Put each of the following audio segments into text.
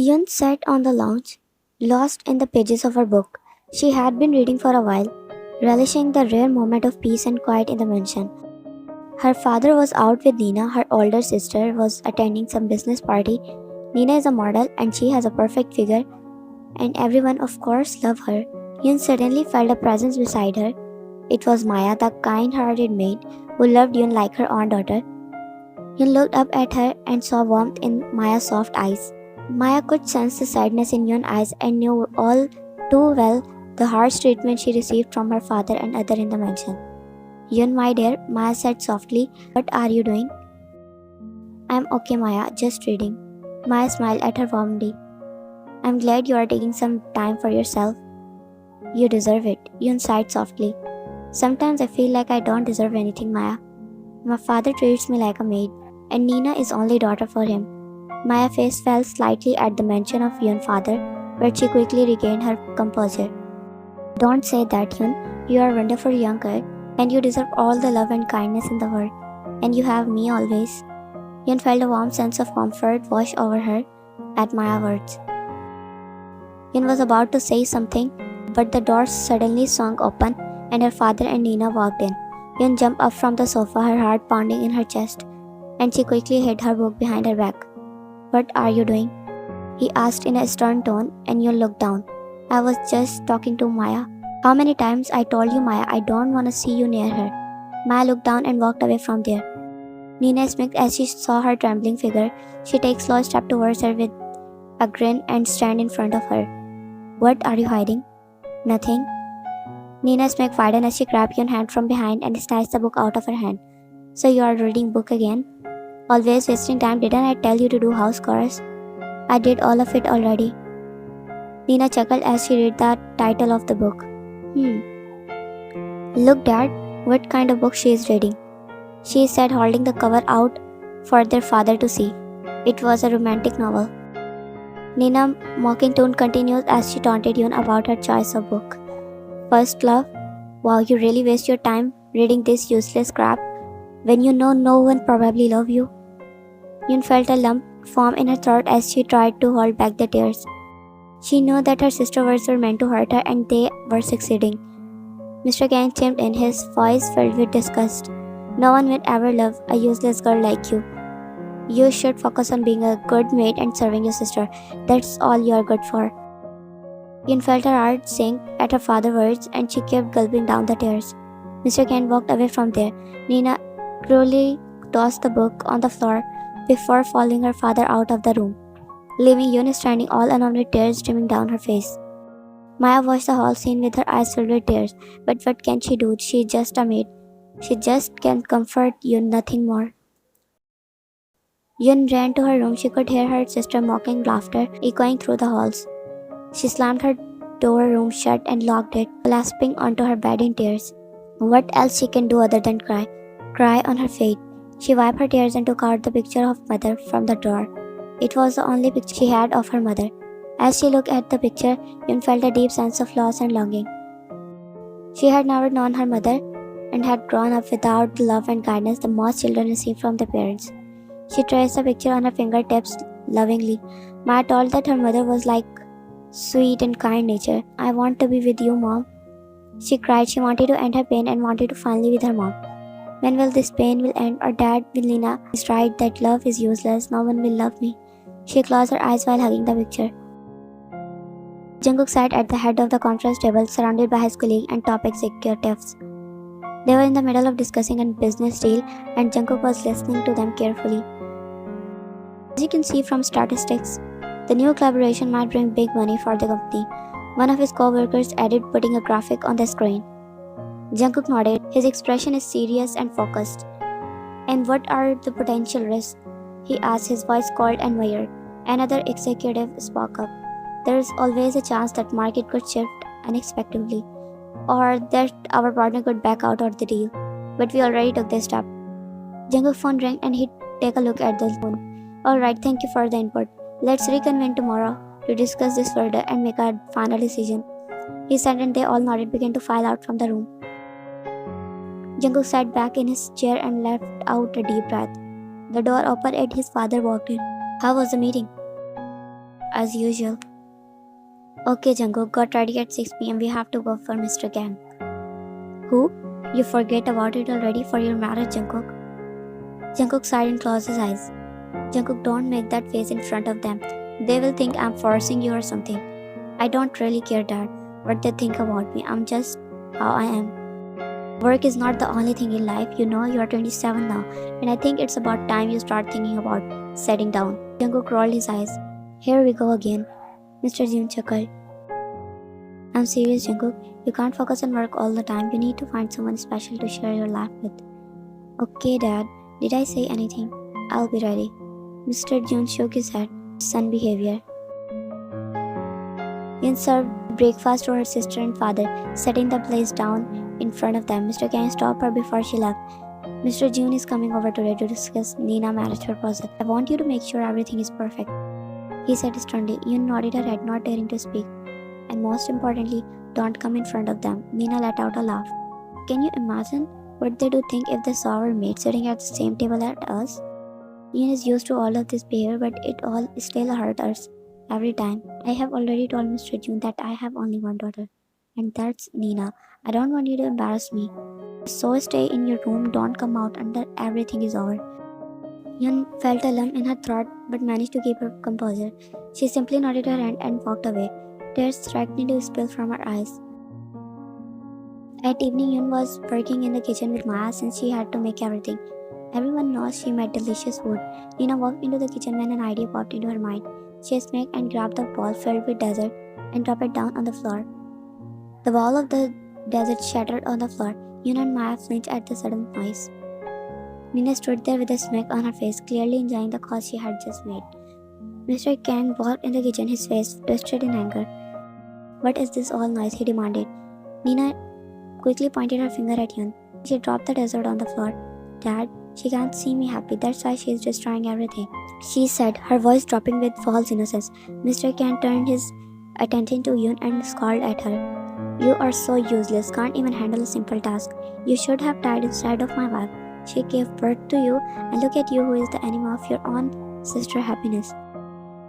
Yun sat on the lounge, lost in the pages of her book. She had been reading for a while, relishing the rare moment of peace and quiet in the mansion. Her father was out with Nina, her older sister was attending some business party. Nina is a model and she has a perfect figure, and everyone, of course, loved her. Yun suddenly felt a presence beside her. It was Maya, the kind hearted maid who loved Yun like her own daughter. Yun looked up at her and saw warmth in Maya's soft eyes. Maya could sense the sadness in Yun's eyes and knew all too well the harsh treatment she received from her father and others in the mansion. Yun, my dear, Maya said softly, what are you doing? I'm okay, Maya, just reading. Maya smiled at her warmly. I'm glad you are taking some time for yourself. You deserve it, Yun sighed softly. Sometimes I feel like I don't deserve anything, Maya. My father treats me like a maid, and Nina is only daughter for him. Maya's face fell slightly at the mention of Yun's father, but she quickly regained her composure. Don't say that, Yun. You are a wonderful young girl, and you deserve all the love and kindness in the world, and you have me always. Yun felt a warm sense of comfort wash over her at Maya's words. Yun was about to say something, but the door suddenly swung open, and her father and Nina walked in. Yun jumped up from the sofa, her heart pounding in her chest, and she quickly hid her book behind her back. What are you doing? He asked in a stern tone, and Yun looked down. I was just talking to Maya. How many times I told you, Maya, I don't want to see you near her. Maya looked down and walked away from there. Nina smirked as she saw her trembling figure. She takes slow step towards her with a grin and stand in front of her. What are you hiding? Nothing. Nina smirked widened as she grabbed Yun's hand from behind and snatched the book out of her hand. So you are reading book again? Always wasting time, didn't I tell you to do house chores? I did all of it already. Nina chuckled as she read the title of the book. Look, Dad, what kind of book she is reading? She said, holding the cover out for their father to see. It was a romantic novel. Nina's mocking tone continued as she taunted Yun about her choice of book. First love? Wow, you really waste your time reading this useless crap when you know no one probably loves you. Yun felt a lump form in her throat as she tried to hold back the tears. She knew that her sister's words were meant to hurt her and they were succeeding. Mr. Kang chimed in, his voice filled with disgust. No one will ever love a useless girl like you. You should focus on being a good maid and serving your sister. That's all you are good for. Yun felt her heart sink at her father's words and she kept gulping down the tears. Mr. Kang walked away from there. Nina cruelly tossed the book on the floor before following her father out of the room, leaving Yun standing all alone with tears streaming down her face. Maya watched the whole scene with her eyes filled with tears, but what can she do? She is just a maid. She just can comfort Yun, nothing more. Yun ran to her room. She could hear her sister's mocking laughter echoing through the halls. She slammed her room shut and locked it, clasping onto her bed in tears. What else she can do other than cry? Cry on her fate. She wiped her tears and took out the picture of mother from the drawer. It was the only picture she had of her mother. As she looked at the picture, Yun felt a deep sense of loss and longing. She had never known her mother and had grown up without the love and kindness the most children receive from their parents. She traced the picture on her fingertips lovingly. Maya told that her mother was like sweet and kind nature. I want to be with you, Mom. She cried. She wanted to end her pain and wanted to finally be with her mom. When will this pain will end? Or Dad, will Nina is right that love is useless. No one will love me. She closed her eyes while hugging the picture. Jungkook sat at the head of the conference table, surrounded by his colleagues and top executives. They were in the middle of discussing a business deal, and Jungkook was listening to them carefully. As you can see from statistics, the new collaboration might bring big money for the company. One of his co-workers added, putting a graphic on the screen. Jungkook nodded. His expression is serious and focused. And what are the potential risks? He asked, his voice cold and weird. Another executive spoke up. There is always a chance that market could shift unexpectedly, or that our partner could back out of the deal. But we already took this step. Jungkook's phone rang and he took a look at the phone. Alright, thank you for the input. Let's reconvene tomorrow to discuss this further and make a final decision. He said, and they all nodded, began to file out from the room. Jungkook sat back in his chair and let out a deep breath. The door opened and his father walked in. How was the meeting? as usual. Okay, Jungkook, got ready at 6 pm. We have to go for Mr. Gang. Who? You forget about it already for your marriage, Jungkook. Jungkook sighed and closed his eyes. Jungkook, don't make that face in front of them. They will think I'm forcing you or something. I don't really care, Dad, what they think about me. I'm just how I am. Work is not the only thing in life. You know, you're 27 now, and I think it's about time you start thinking about settling down. Jungkook rolled his eyes. Here we go again. Mr. Jun chuckled. I'm serious, Jungkook. You can't focus on work all the time. You need to find someone special to share your life with. Okay, Dad. Did I say anything? I'll be ready. Mr. Jun shook his head. Son behavior. Yun served breakfast to her sister and father, setting the place down in front of them. Mr. Kang stopped her before she left. Mr. Jun is coming over today to discuss Nina marriage proposal. I want you to make sure everything is perfect, he said sternly. Yun nodded her head, not daring to speak. And most importantly, don't come in front of them. Nina let out a laugh. Can you imagine what they do think if they saw our maid sitting at the same table as us? Yun is used to all of this behavior, but it all still hurts us every time. I have already told Mr. Jun that I have only one daughter, and that's Nina. I don't want you to embarrass me. So stay in your room, don't come out until everything is over. Yun felt a lump in her throat but managed to keep her composure. She simply nodded her head and walked away, tears threatening to spill from her eyes. At evening, Yun was working in the kitchen with Maya since she had to make everything. Everyone knows she made delicious food. Nina walked into the kitchen when an idea popped into her mind. She smacked and grabbed the bowl filled with dessert and dropped it down on the floor. The bowl of the dessert shattered on the floor. Yun and Maya flinched at the sudden noise. Nina stood there with a smirk on her face, clearly enjoying the cause she had just made. Mr. Kang walked in the kitchen, his face twisted in anger. What is this all noise? He demanded. Nina quickly pointed her finger at Yun. She dropped the dessert on the floor. Dad, she can't see me happy, that's why she is destroying everything, she said, her voice dropping with false innocence. Mr. Kang turned his attention to Yun and scowled at her. You are so useless, can't even handle a simple task. You should have died instead of my wife. She gave birth to you, and look at you who is the enemy of your own sister's happiness.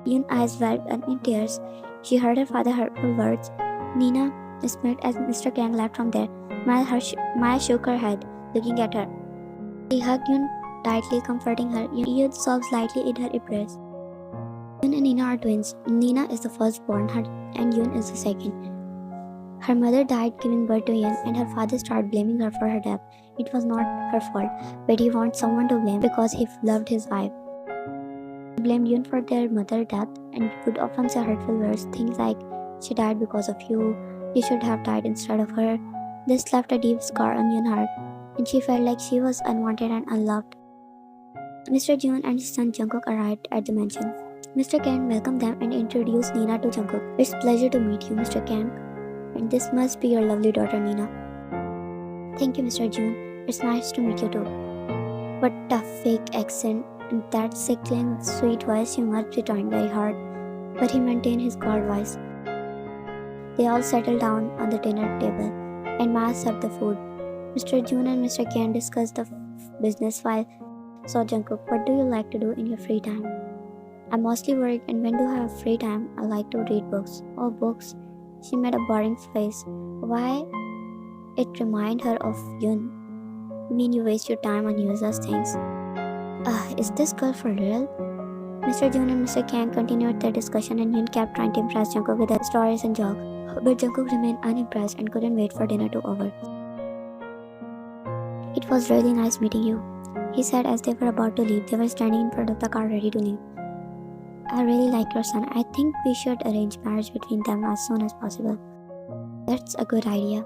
Yun's eyes welled in tears. She heard her father's hurtful words. Nina smirked as Mr. Kang left from there. Maya shook her head, looking at her. He hugged Yun tightly, comforting her. Yun sobbed slightly in her embrace. Yun and Nina are twins. Nina is the firstborn, and Yun is the second. Her mother died giving birth to Yun, and her father started blaming her for her death. It was not her fault, but he wanted someone to blame because he loved his wife. He blamed Yun for their mother's death and would often say hurtful words, things like, she died because of you, you should have died instead of her. This left a deep scar on Yun's heart, and she felt like she was unwanted and unloved. Mr. Jun and his son Jungkook arrived at the mansion. Mr. Kang welcomed them and introduced Nina to Jungkook. It's a pleasure to meet you, Mr. Kang. And this must be your lovely daughter, Nina. Thank you, Mr. Jun. It's nice to meet you too. What a fake accent and that sickling, sweet voice. He must be trying very hard. But he maintained his cold voice. They all settled down on the dinner table, and Ma served the food. Mr. Jun and Mr. Kang discussed the business while So Jungkook, what do you like to do in your free time? I mostly work, and when do I have free time, I like to read books. Oh, books. She made a boring face. Why? It reminded her of Yun. You mean you waste your time on useless things? Is this girl for real? Mr. Jun and Mr. Kang continued their discussion, and Yun kept trying to impress Jungkook with her stories and jokes. But Jungkook remained unimpressed and couldn't wait for dinner to over. It was really nice meeting you, he said as they were about to leave. They were standing in front of the car ready to leave. I really like your son. I think we should arrange marriage between them as soon as possible. That's a good idea.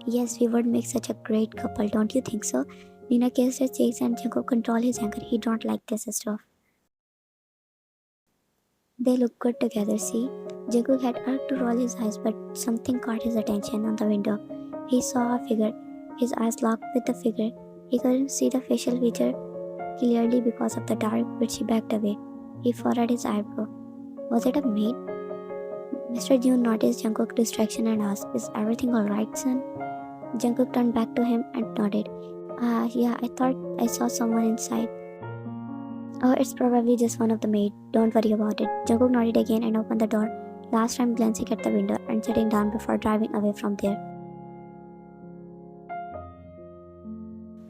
Yes, we would make such a great couple, don't you think so? Nina kissed her cheeks and Jungkook controlled his anger. He don't like this stuff. They look good together, see? Jungkook had urged to roll his eyes, but something caught his attention on the window. He saw a figure. His eyes locked with the figure. He couldn't see the facial feature clearly because of the dark, but she backed away. He furrowed his eyebrow. Was it a maid? Mr. Jun noticed Jungkook's distraction and asked, Is everything alright, son? Jungkook turned back to him and nodded. Yeah, I thought I saw someone inside. Oh, it's probably just one of the maid. Don't worry about it. Jungkook nodded again and opened the door, last time glancing at the window and sitting down before driving away from there.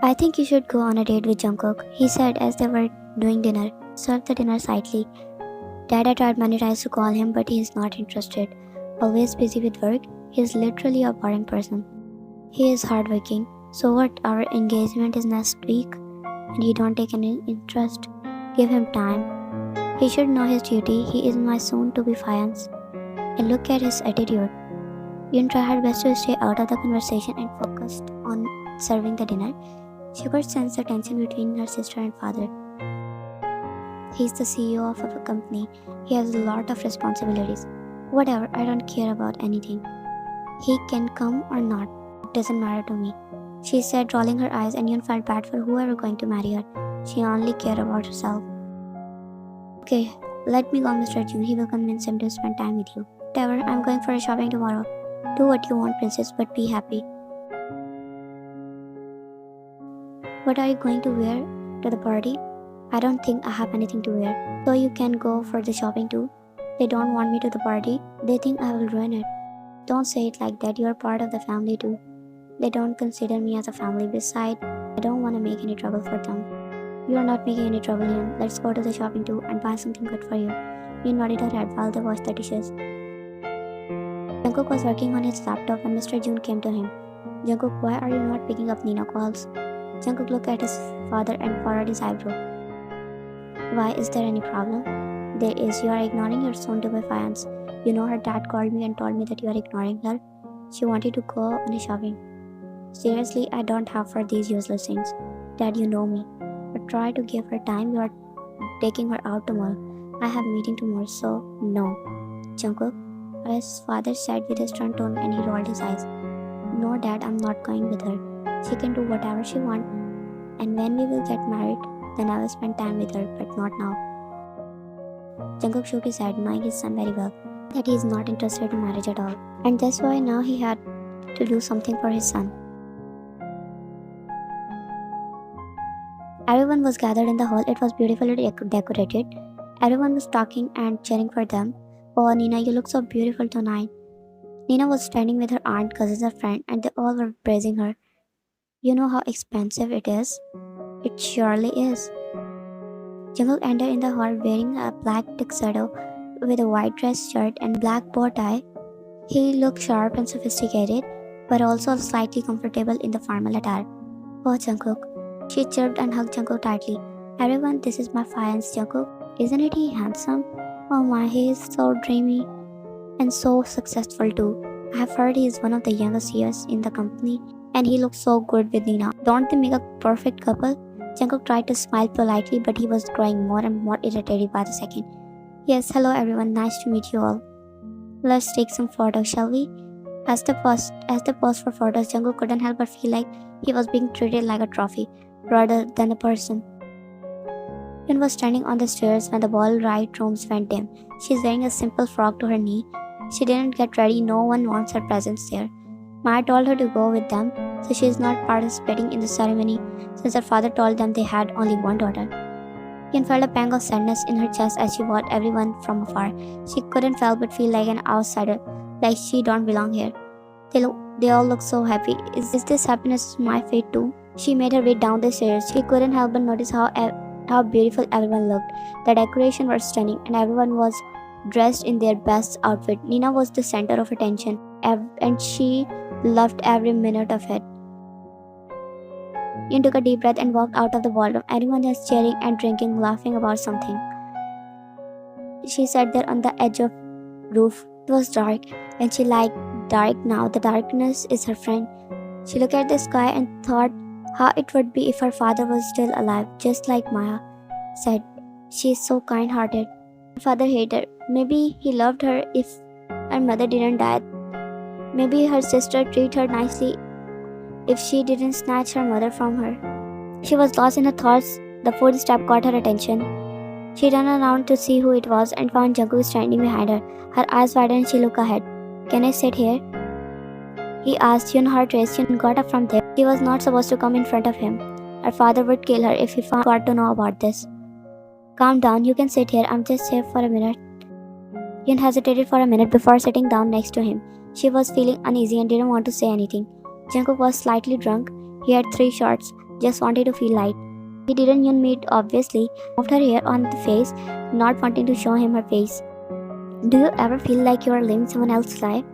I think you should go on a date with Jungkook, he said as they were doing dinner. Serve the dinner slightly. Dad had tried many times to call him, but he is not interested. Always busy with work, he is literally a boring person. He is hardworking. So what? Our engagement is next week, and he don't take any interest. Give him time. He should know his duty. He is my soon-to-be fiance. And look at his attitude. Yun tried her best to stay out of the conversation and focused on serving the dinner. She could sense the tension between her sister and father. He's the CEO of a company. He has a lot of responsibilities. Whatever, I don't care about anything. He can come or not. It doesn't matter to me, she said, rolling her eyes, and Yun felt bad for whoever going to marry her. She only cared about herself. Okay, let me go, Mr. June. He will convince him to spend time with you. Whatever, I'm going for a shopping tomorrow. Do what you want, princess, but be happy. What are you going to wear to the party? I don't think I have anything to wear. So you can go for the shopping too? They don't want me to the party. They think I will ruin it. Don't say it like that. You are part of the family too. They don't consider me as a family. Besides, I don't want to make any trouble for them. You are not making any trouble, Yun. Let's go to the shopping too and buy something good for you. Yun nodded her head while they washed the dishes. Jungkook was working on his laptop when Mr. June came to him. Jungkook, why are you not picking up Nina calls? Jungkook looked at his father and furrowed his eyebrow. Why, is there any problem? There is. You are ignoring your soon-to-be fiance. You know, her dad called me and told me that you are ignoring her. She wanted to go on a shopping. Seriously, I don't have for these useless things. Dad, you know me. But try to give her time. You are taking her out tomorrow. I have a meeting tomorrow, so no. Jungkook, his father said with a stern tone, and he rolled his eyes. No, Dad, I'm not going with her. She can do whatever she wants. And when we will get married, then I will spend time with her, but not now. Jungkook shook his head, knowing his son very well, that he is not interested in marriage at all. And that's why now he had to do something for his son. Everyone was gathered in the hall. It was beautifully decorated. Everyone was talking and cheering for them. Oh, Nina, you look so beautiful tonight. Nina was standing with her aunt, cousins, and friend, and they all were praising her. You know how expensive it is? It surely is. Jungkook entered in the hall wearing a black tuxedo with a white dress shirt and black bow tie. He looked sharp and sophisticated, but also slightly comfortable in the formal attire. Oh, Jungkook. She chirped and hugged Jungkook tightly. Everyone, this is my fiance, Jungkook. Isn't he handsome? Oh my, he is so dreamy and so successful too. I have heard he is one of the youngest CEOs in the company, and he looks so good with Nina. Don't they make a perfect couple? Jungkook tried to smile politely, but he was growing more and more irritated by the second. Yes, hello everyone, nice to meet you all. Let's take some photos, shall we? As they paused for photos, Jungkook couldn't help but feel like he was being treated like a trophy rather than a person. Yun was standing on the stairs when the ball ride rooms went dim. She's wearing a simple frock to her knee. She didn't get ready. No one wants her presence there. Maya told her to go with them, so she is not participating in the ceremony since her father told them they had only one daughter. Yun felt a pang of sadness in her chest as she watched everyone from afar. She couldn't help but feel like an outsider, like she don't belong here. They all look so happy. Is this happiness my fate too? She made her way down the stairs. She couldn't help but notice how beautiful everyone looked. The decoration was stunning and everyone was dressed in their best outfit. Nina was the center of attention and she loved every minute of it. Yun took a deep breath and walked out of the ballroom. Everyone was cheering and drinking, laughing about something. She sat there on the edge of roof. It was dark and she liked dark now. The darkness is her friend. She looked at the sky and thought how it would be if her father was still alive, just like Maya said. She is so kind-hearted. Her father hated her. Maybe he loved her if her mother didn't die. Maybe her sister treated her nicely if she didn't snatch her mother from her. She was lost in her thoughts. The footstep caught her attention. She turned around to see who it was and found Jungkook standing behind her. Her eyes widened and she looked ahead. Can I sit here? He asked. Yun heart raced. Yun got up from there. She was not supposed to come in front of him. Her father would kill her if he got to know about this. Calm down, you can sit here. I'm just here for a minute. Yun hesitated for a minute before sitting down next to him. She was feeling uneasy and didn't want to say anything. Jungkook was slightly drunk. He had 3 shots, just wanted to feel light. He didn't Yun meet obviously, moved her hair on the face, not wanting to show him her face. Do you ever feel like you are living someone else's life?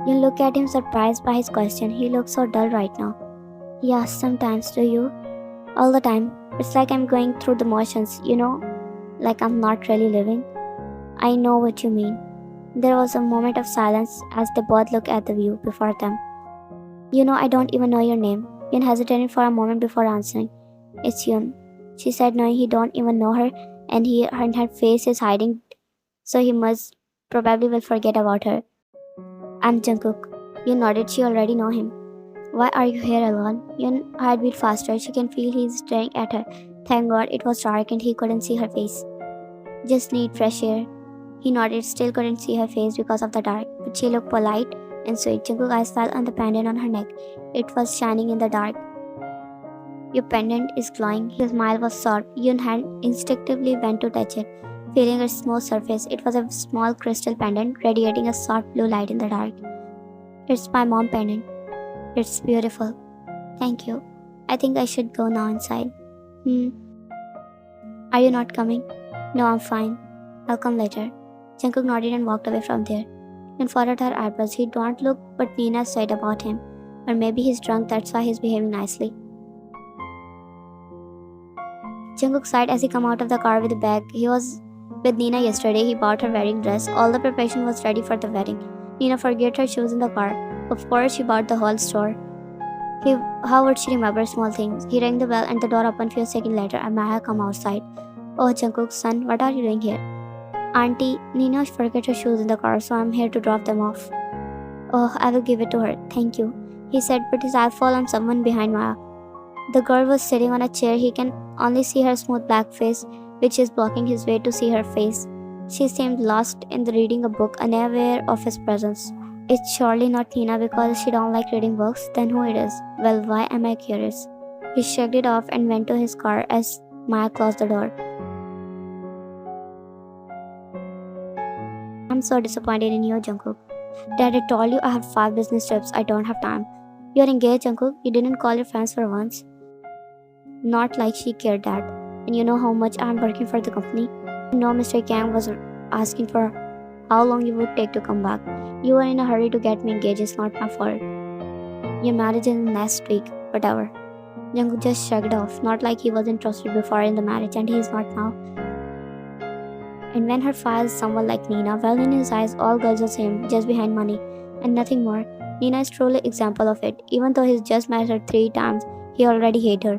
Yun looked at him surprised by his question. He looked so dull right now. Yeah, sometimes, do you? All the time. It's like I'm going through the motions, like I'm not really living. I know what you mean. There was a moment of silence as they both looked at the view before them. I don't even know your name. Yun hesitated for a moment before answering. It's Yun, she said, knowing he don't even know her, and her face is hiding, so he must probably will forget about her. I'm Jungkook. Yun nodded. She already know him. Why are you here alone? Yun heartbeat faster. She can feel he's staring at her. Thank God it was dark and he couldn't see her face. Just need fresh air. He nodded, still couldn't see her face because of the dark, but she looked polite and sweet. Jungkook's eyes fell on the pendant on her neck. It was shining in the dark. Your pendant is glowing. His smile was soft. Yun's hand instinctively went to touch it, feeling its smooth surface. It was a small crystal pendant, radiating a soft blue light in the dark. It's my mom pendant. It's beautiful. Thank you. I think I should go now inside. Are you not coming? No, I'm fine. I'll come later. Jungkook nodded and walked away from there. Then followed her eyebrows. He don't look what Nina said about him. Or maybe he's drunk, that's why he's behaving nicely. Jungkook sighed as he came out of the car with a bag. He was with Nina yesterday. He bought her wedding dress. All the preparation was ready for the wedding. Nina forgot her shoes in the car. Of course, she bought the whole store. How would she remember small things? He rang the bell and the door opened few seconds later and Maya came outside. Oh, Jungkook's son, what are you doing here? Auntie, Nina forgot her shoes in the car, so I'm here to drop them off. Oh, I will give it to her. Thank you, he said, but his eye fell on someone behind Maya. The girl was sitting on a chair. He can only see her smooth black face, which is blocking his way to see her face. She seemed lost in reading a book, unaware of his presence. It's surely not Nina because she don't like reading books. Then who it is? Well, why am I curious? He shrugged it off and went to his car as Maya closed the door. I'm so disappointed in you, Jungkook. Dad, I told you I have 5 business trips. I don't have time. You're engaged, Jungkook. You didn't call your friends for once. Not like she cared, Dad. And you know how much I'm working for the company. You know Mr. Kang was asking for how long you would take to come back. You were in a hurry to get me engaged. It's not my fault. Your marriage is next week. Whatever. Jungkook just shrugged off. Not like he was interested before in the marriage and he is not now. And when her father is someone like Nina, well, in his eyes all girls are same, just behind money and nothing more. Nina is truly an example of it. Even though he's just met her 3 times, he already hates her.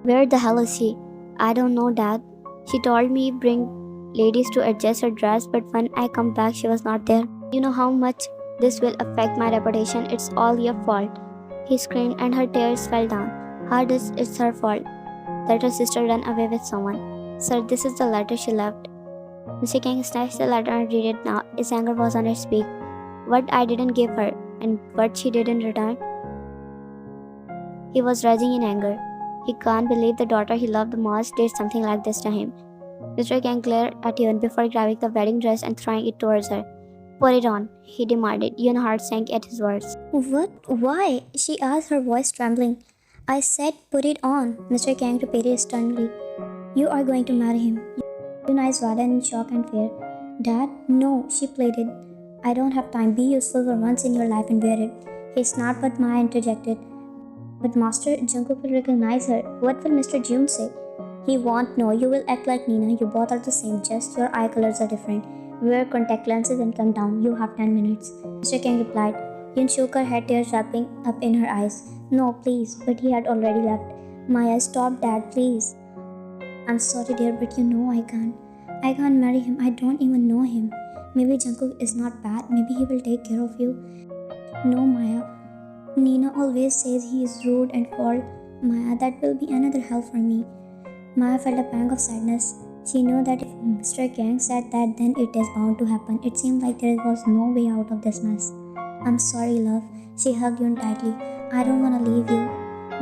Where the hell is she? I don't know, Dad. She told me bring ladies to adjust her dress, but when I come back she was not there. You know how much this will affect my reputation. It's all your fault. He screamed and her tears fell down. It's her fault that her sister ran away with someone. Sir, this is the letter she left. Mr. Kang snatched the letter and read it now. His anger was on his cheek. What I didn't give her and what she did in return. He was raging in anger. He can't believe the daughter he loved the most did something like this to him. Mr. Kang glared at Yun before grabbing the wedding dress and throwing it towards her. Put it on, he demanded. Yun's heart sank at his words. What? Why? She asked, her voice trembling. I said put it on, Mr. Kang repeated sternly. You are going to marry him. Yun's eyes widened in shock and fear. Dad? No, she pleaded. I don't have time. Be useful for once in your life and wear it. He snapped, but Maya interjected. But Master, Jungkook will recognize her. What will Mr. June say? He won't know. You will act like Nina. You both are the same, just your eye colors are different. Wear contact lenses and come down. You have 10 minutes. Mr. Kang replied. Yun shook her head, tears wrapping up in her eyes. No, please. But he had already left. Maya, stop, Dad, please. I'm sorry, dear, but you know I can't. I can't marry him. I don't even know him. Maybe Jungkook is not bad. Maybe he will take care of you. No, Maya. Nina always says he is rude and cold. Maya, that will be another hell for me. Maya felt a pang of sadness. She knew that if Mr. Kang said that, then it is bound to happen. It seemed like there was no way out of this mess. I'm sorry, love. She hugged Yun tightly. I don't want to leave you.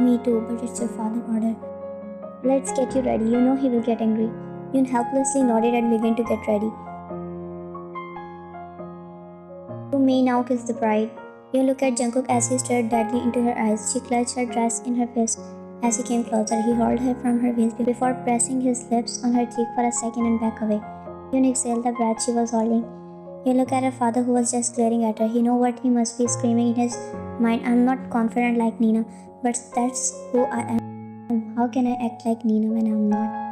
Me too, but it's your father's order. Let's get you ready. You know he will get angry. Yoon helplessly nodded and began to get ready. You may now kiss the bride. You look at Jungkook as he stared deadly into her eyes. She clutched her dress in her fist. As he came closer, he held her from her waist before pressing his lips on her cheek for a second and back away. Yoon exhaled the breath she was holding. You look at her father who was just glaring at her. He knew what he must be screaming in his mind. I'm not confident like Nina, but that's who I am. How can I act like Nina when I'm not?